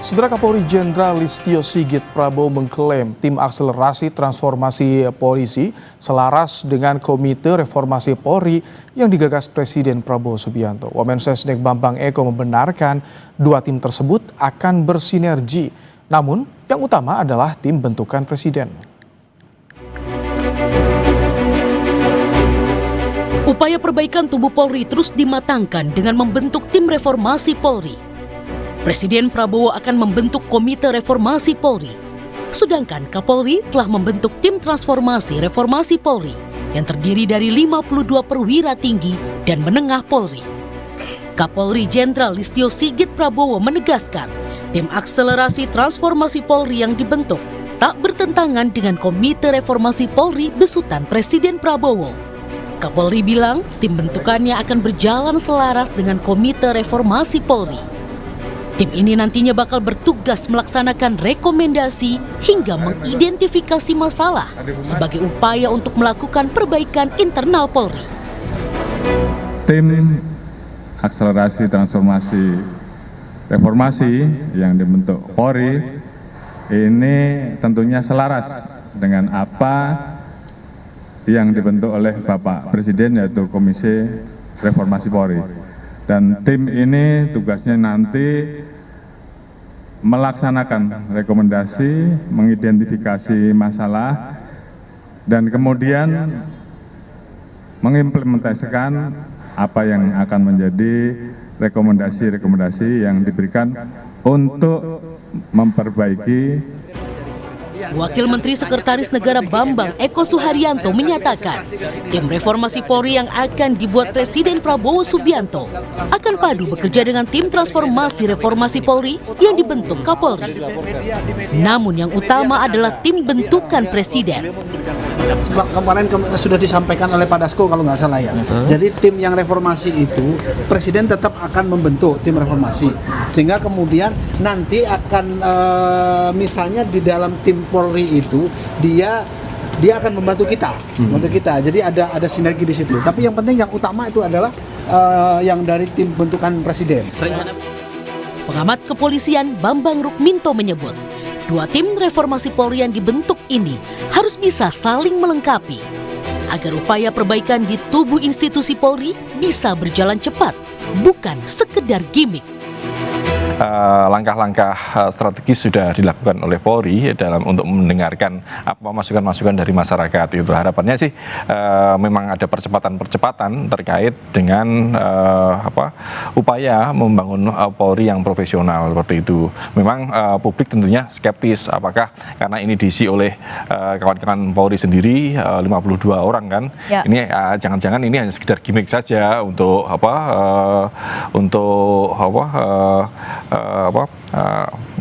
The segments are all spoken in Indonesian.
Saudara Kapolri Jenderal Listio Sigit Prabowo mengklaim tim akselerasi transformasi polisi selaras dengan Komite Reformasi Polri yang digagas Presiden Prabowo Subianto. Wamensesnek Bambang Eko membenarkan dua tim tersebut akan bersinergi. Namun yang utama adalah tim bentukan Presiden. Upaya perbaikan tubuh Polri terus dimatangkan dengan membentuk tim reformasi Polri. Presiden Prabowo akan membentuk Komite Reformasi Polri. Sedangkan Kapolri telah membentuk tim transformasi reformasi Polri yang terdiri dari 52 perwira tinggi dan menengah Polri. Kapolri Jenderal Listio Sigit Prabowo menegaskan tim akselerasi transformasi Polri yang dibentuk tak bertentangan dengan Komite Reformasi Polri besutan Presiden Prabowo. Kapolri bilang tim bentukannya akan berjalan selaras dengan Komite Reformasi Polri. Tim ini nantinya bakal bertugas melaksanakan rekomendasi hingga mengidentifikasi masalah sebagai upaya untuk melakukan perbaikan internal Polri. Tim akselerasi transformasi reformasi yang dibentuk Polri ini tentunya selaras dengan apa yang dibentuk oleh Bapak Presiden, yaitu Komisi Reformasi Polri. Dan tim ini tugasnya nanti melaksanakan rekomendasi, mengidentifikasi masalah, dan kemudian mengimplementasikan apa yang akan menjadi rekomendasi-rekomendasi yang diberikan untuk memperbaiki. Wakil Menteri Sekretaris Negara Bambang Eko Suharyanto menyatakan tim reformasi Polri yang akan dibuat Presiden Prabowo Subianto akan padu bekerja dengan tim transformasi reformasi Polri yang dibentuk Kapolri. Namun yang utama adalah tim bentukan Presiden. Kemarin sudah disampaikan oleh Pak Dasko kalau nggak salah ya. Jadi tim yang reformasi itu Presiden tetap akan membentuk tim reformasi, sehingga kemudian nanti akan misalnya di dalam tim Polri itu dia akan membantu kita, Jadi ada sinergi di situ. Tapi yang penting yang utama itu adalah yang dari tim bentukan Presiden. Pengamat kepolisian Bambang Rukminto menyebut, dua tim reformasi Polri yang dibentuk ini harus bisa saling melengkapi agar upaya perbaikan di tubuh institusi Polri bisa berjalan cepat, bukan sekedar gimmick. Langkah-langkah strategis sudah dilakukan oleh Polri dalam untuk mendengarkan apa masukan-masukan dari masyarakat. Itu harapannya sih memang ada percepatan-percepatan terkait dengan upaya membangun Polri yang profesional seperti itu. Memang publik tentunya skeptis apakah karena ini diisi oleh kawan-kawan Polri sendiri 52 orang kan. Ya. Ini jangan-jangan ini hanya sekedar gimmick saja untuk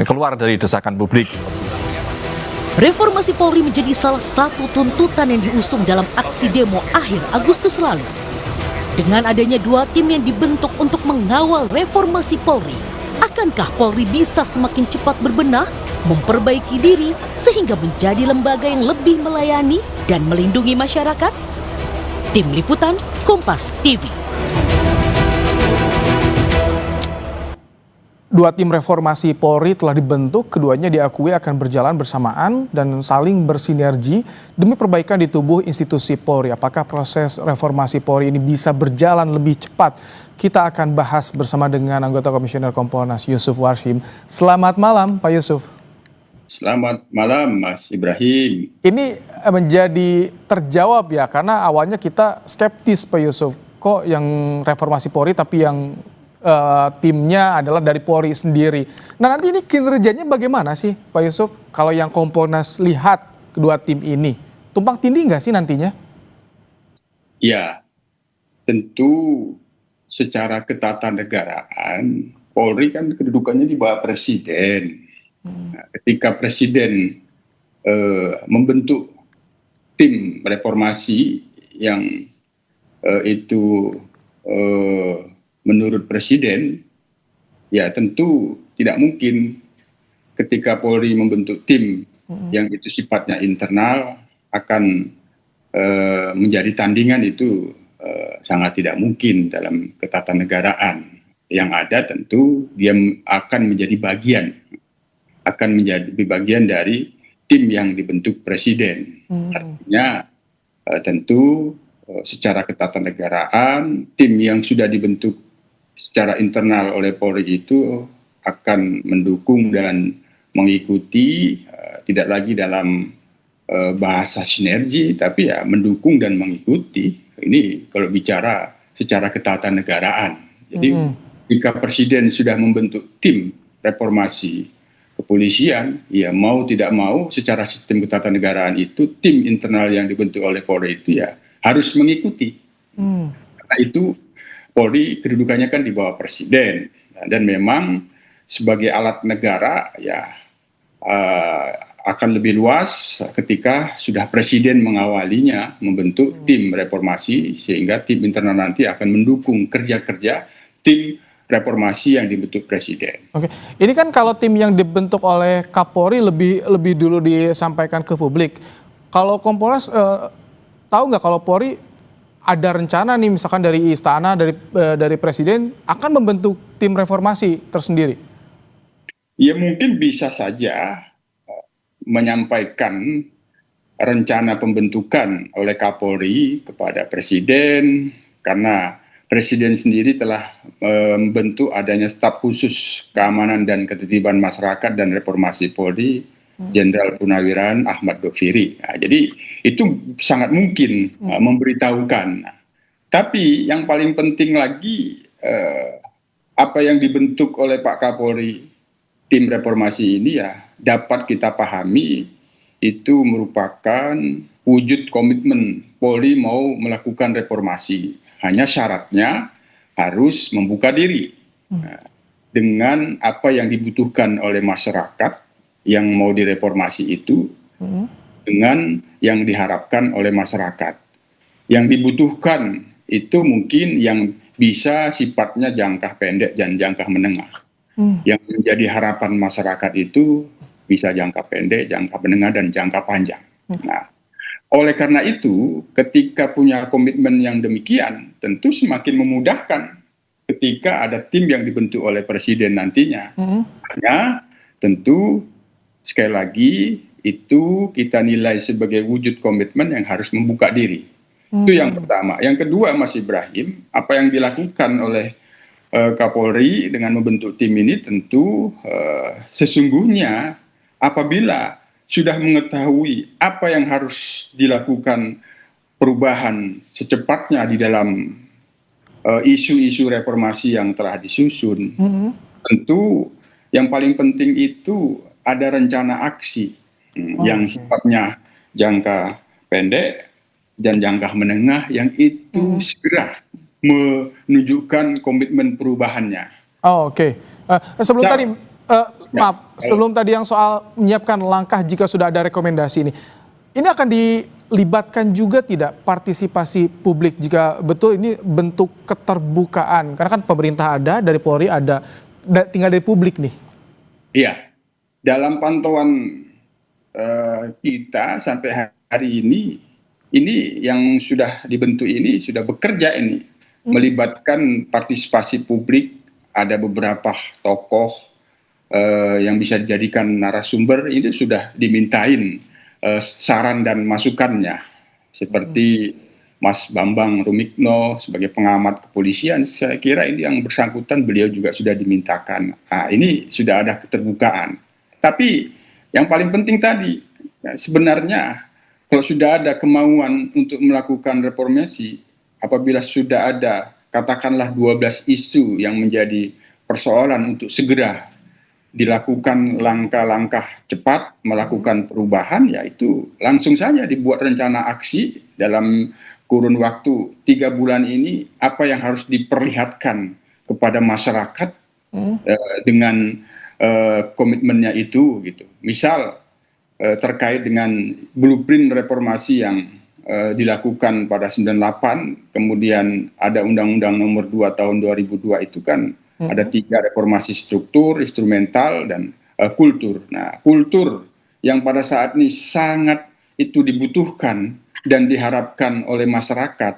keluar dari desakan publik. Reformasi Polri menjadi salah satu tuntutan yang diusung dalam aksi demo akhir Agustus lalu. Dengan adanya dua tim yang dibentuk untuk mengawal reformasi Polri, akankah Polri bisa semakin cepat berbenah, memperbaiki diri sehingga menjadi lembaga yang lebih melayani dan melindungi masyarakat? Tim Liputan Kompas TV. Dua tim reformasi Polri telah dibentuk, keduanya diakui akan berjalan bersamaan dan saling bersinergi demi perbaikan di tubuh institusi Polri. Apakah proses reformasi Polri ini bisa berjalan lebih cepat? Kita akan bahas bersama dengan anggota Komisioner Kompolnas Yusuf Warshim. Selamat malam Pak Yusuf. Selamat malam Mas Ibrahim. Ini menjadi terjawab ya, karena awalnya kita skeptis Pak Yusuf. Kok yang reformasi Polri tapi yang timnya adalah dari Polri sendiri. Nah nanti ini kinerjanya bagaimana sih Pak Yusuf? Kalau yang Kompolnas lihat kedua tim ini, tumpang tindih nggak sih nantinya? Ya, tentu secara ketatanegaraan Polri kan kedudukannya di bawah Presiden. Nah, ketika Presiden membentuk tim reformasi yang itu menurut Presiden, ya tentu tidak mungkin ketika Polri membentuk tim yang itu sifatnya internal akan menjadi tandingan, itu sangat tidak mungkin dalam ketatanegaraan. Yang ada tentu dia akan menjadi bagian akan menjadi bagian dari tim yang dibentuk Presiden. Artinya tentu secara ketatanegaraan tim yang sudah dibentuk secara internal oleh Polri itu akan mendukung dan mengikuti, tidak lagi dalam bahasa sinergi, tapi ya mendukung dan mengikuti. Ini kalau bicara secara ketatanegaraan. Jadi jika Presiden sudah membentuk tim reformasi kepolisian, ya mau tidak mau secara sistem ketatanegaraan itu tim internal yang dibentuk oleh Polri itu ya harus mengikuti. Karena itu Polri kedudukannya kan di bawah Presiden, dan memang sebagai alat negara ya akan lebih luas ketika sudah Presiden mengawalinya membentuk tim reformasi, sehingga tim internal nanti akan mendukung kerja-kerja tim reformasi yang dibentuk Presiden. Oke, ini kan kalau tim yang dibentuk oleh Kapolri lebih dulu disampaikan ke publik. Kalau Kompolnas tahu nggak kalau Polri ada rencana nih misalkan dari istana, dari Presiden akan membentuk tim reformasi tersendiri? Ya mungkin bisa saja menyampaikan rencana pembentukan oleh Kapolri kepada Presiden, karena Presiden sendiri telah membentuk adanya staf khusus keamanan dan ketertiban masyarakat dan reformasi Polri, Jenderal Purnawirawan Ahmad Doviri. Nah, jadi itu sangat mungkin memberitahukan. Tapi yang paling penting lagi, apa yang dibentuk oleh Pak Kapolri, tim reformasi ini ya dapat kita pahami itu merupakan wujud komitmen Polri mau melakukan reformasi. Hanya syaratnya harus membuka diri dengan apa yang dibutuhkan oleh masyarakat yang mau direformasi itu, dengan yang diharapkan oleh masyarakat. Yang dibutuhkan itu mungkin yang bisa sifatnya jangka pendek dan jangka menengah. Yang menjadi harapan masyarakat itu bisa jangka pendek, jangka menengah, dan jangka panjang. Nah, oleh karena itu, ketika punya komitmen yang demikian, tentu semakin memudahkan ketika ada tim yang dibentuk oleh Presiden nantinya. Hanya tentu sekali lagi itu kita nilai sebagai wujud komitmen yang harus membuka diri. Itu yang pertama. Yang kedua, Mas Ibrahim, apa yang dilakukan oleh Kapolri dengan membentuk tim ini tentu sesungguhnya apabila sudah mengetahui apa yang harus dilakukan perubahan secepatnya di dalam isu-isu reformasi yang telah disusun, tentu yang paling penting itu ada rencana aksi yang sifatnya jangka pendek dan jangka menengah yang itu segera menunjukkan komitmen perubahannya. Oh, oke. Sebelum tadi sebelum tadi yang soal menyiapkan langkah jika sudah ada rekomendasi ini akan dilibatkan juga tidak partisipasi publik jika betul ini bentuk keterbukaan, karena kan pemerintah ada, dari Polri ada, tinggal dari publik nih. Iya, dalam pantauan kita sampai hari ini yang sudah dibentuk ini sudah bekerja ini melibatkan partisipasi publik, ada beberapa tokoh yang bisa dijadikan narasumber, ini sudah dimintain saran dan masukannya, seperti Mas Bambang Rumikno sebagai pengamat kepolisian. Saya kira ini yang bersangkutan beliau juga sudah dimintakan. Nah, ini sudah ada keterbukaan. Tapi yang paling penting tadi, sebenarnya kalau sudah ada kemauan untuk melakukan reformasi, apabila sudah ada katakanlah 12 isu yang menjadi persoalan untuk segera dilakukan langkah-langkah cepat melakukan perubahan, yaitu langsung saja dibuat rencana aksi dalam kurun waktu 3 bulan ini, apa yang harus diperlihatkan kepada masyarakat dengan komitmennya itu gitu. Misal terkait dengan blueprint reformasi yang dilakukan pada 98, kemudian ada Undang-Undang Nomor 2 Tahun 2002 itu kan ada 3 reformasi struktur, instrumental, dan kultur. Nah, kultur yang pada saat ini sangat itu dibutuhkan dan diharapkan oleh masyarakat,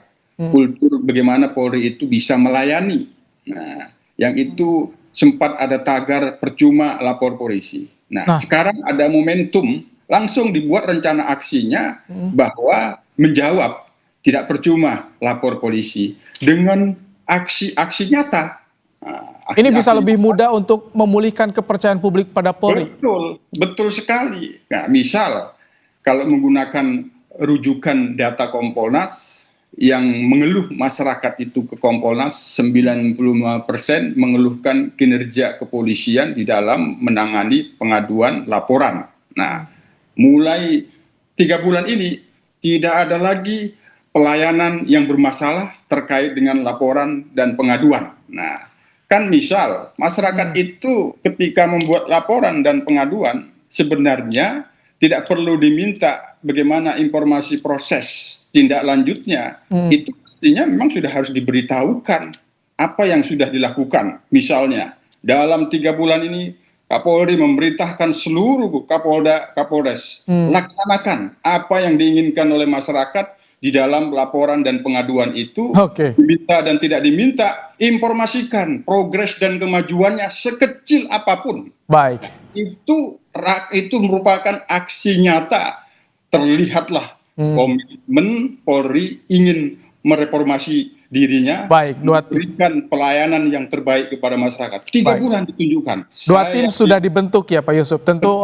kultur bagaimana Polri itu bisa melayani. Nah, yang itu sempat ada tagar percuma lapor polisi. Nah, sekarang ada momentum, langsung dibuat rencana aksinya bahwa menjawab, tidak percuma lapor polisi dengan aksi-aksi nyata. Nah, Ini bisa lebih mudah untuk memulihkan kepercayaan publik pada Polri. Betul, betul sekali. Nah, misal kalau menggunakan rujukan data Kompolnas yang mengeluh masyarakat itu ke Kompolnas, 95% mengeluhkan kinerja kepolisian di dalam menangani pengaduan laporan. Nah, mulai 3 bulan ini tidak ada lagi pelayanan yang bermasalah terkait dengan laporan dan pengaduan. Nah, kan misal masyarakat itu ketika membuat laporan dan pengaduan sebenarnya tidak perlu diminta bagaimana informasi proses tindak lanjutnya, itu pastinya memang sudah harus diberitahukan apa yang sudah dilakukan. Misalnya dalam 3 bulan ini Kapolri memerintahkan seluruh Kapolda, Kapolres laksanakan apa yang diinginkan oleh masyarakat di dalam laporan dan pengaduan itu. Diminta dan tidak diminta, informasikan progres dan kemajuannya sekecil apapun. Baik. Itu merupakan aksi nyata. Terlihatlah komitmen Polri ingin mereformasi dirinya, memberikan pelayanan yang terbaik kepada masyarakat. 3 bulan ditunjukkan. 2 tim sudah dibentuk ya Pak Yusuf. Tentu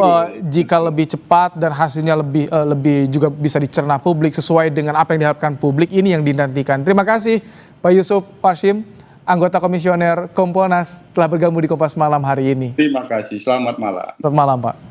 jika lebih cepat dan hasilnya lebih juga bisa dicerna publik sesuai dengan apa yang diharapkan publik, ini yang dinantikan. Terima kasih Pak Yusuf Parsyim, anggota Komisioner Kompolnas telah bergabung di Kompas Malam hari ini. Terima kasih. Selamat malam. Selamat malam Pak.